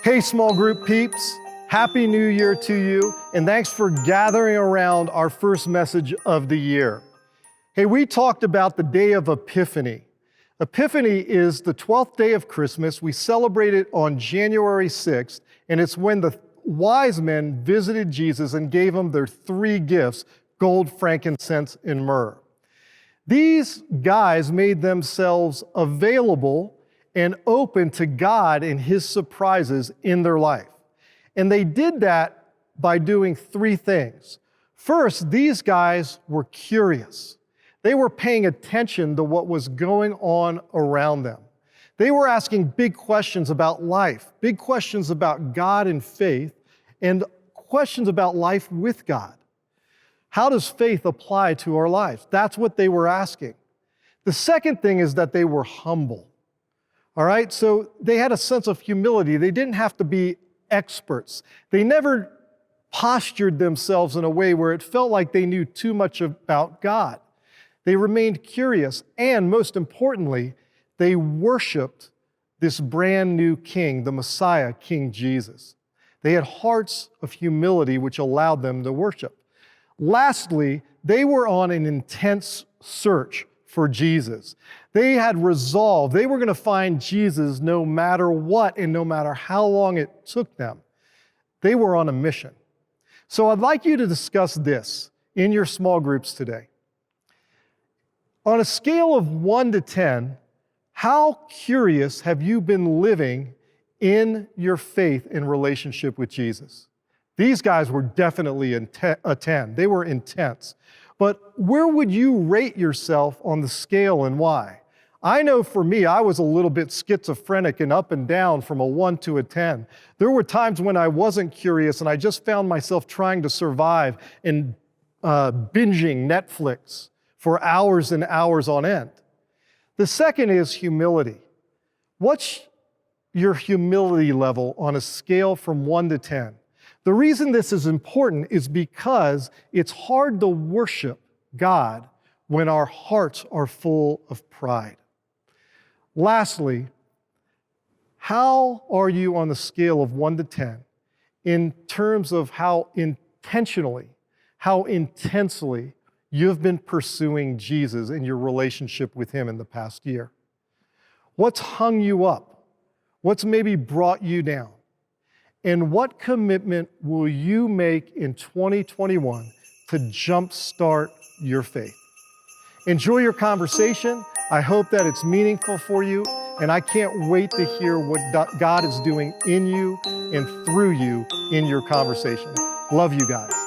Hey, small group peeps, Happy New Year to you, and thanks for gathering around our first message of the year. Hey, we talked about the day of Epiphany. Epiphany is the 12th day of Christmas. We celebrate it on January 6th, and it's when the wise men visited Jesus and gave him their three gifts: gold, frankincense, and myrrh. These guys made themselves available and open to God and his surprises in their life. And they did that by doing three things. First, these guys were curious. They were paying attention to what was going on around them. They were asking big questions about life, big questions about God and faith, and questions about life with God. How does faith apply to our lives? That's what they were asking. The second thing is that they were humble. All right, so they had a sense of humility. They didn't have to be experts. They never postured themselves in a way where it felt like they knew too much about God. They remained curious, and most importantly, they worshiped this brand new king, the Messiah, King Jesus. They had hearts of humility, which allowed them to worship. Lastly, they were on an intense search for Jesus. They had resolve. They were going to find Jesus no matter what and no matter how long it took them. They were on a mission. So I'd like you to discuss this in your small groups today. On a scale of 1 to 10, how curious have you been living in your faith and relationship with Jesus? These guys were definitely a 10. They were intense. But where would you rate yourself on the scale and why? I know for me, I was a little bit schizophrenic and up and down from a 1 to a 10. There were times when I wasn't curious and I just found myself trying to survive and binging Netflix for hours and hours on end. The second is humility. What's your humility level on a scale from 1 to 10? The reason this is important is because it's hard to worship God when our hearts are full of pride. Lastly, how are you on the scale of 1 to 10 in terms of how intentionally, how intensely you've been pursuing Jesus in your relationship with him in the past year? What's hung you up? What's maybe brought you down? And what commitment will you make in 2021 to jumpstart your faith? Enjoy your conversation. I hope that it's meaningful for you, and I can't wait to hear what God is doing in you and through you in your conversation. Love you guys.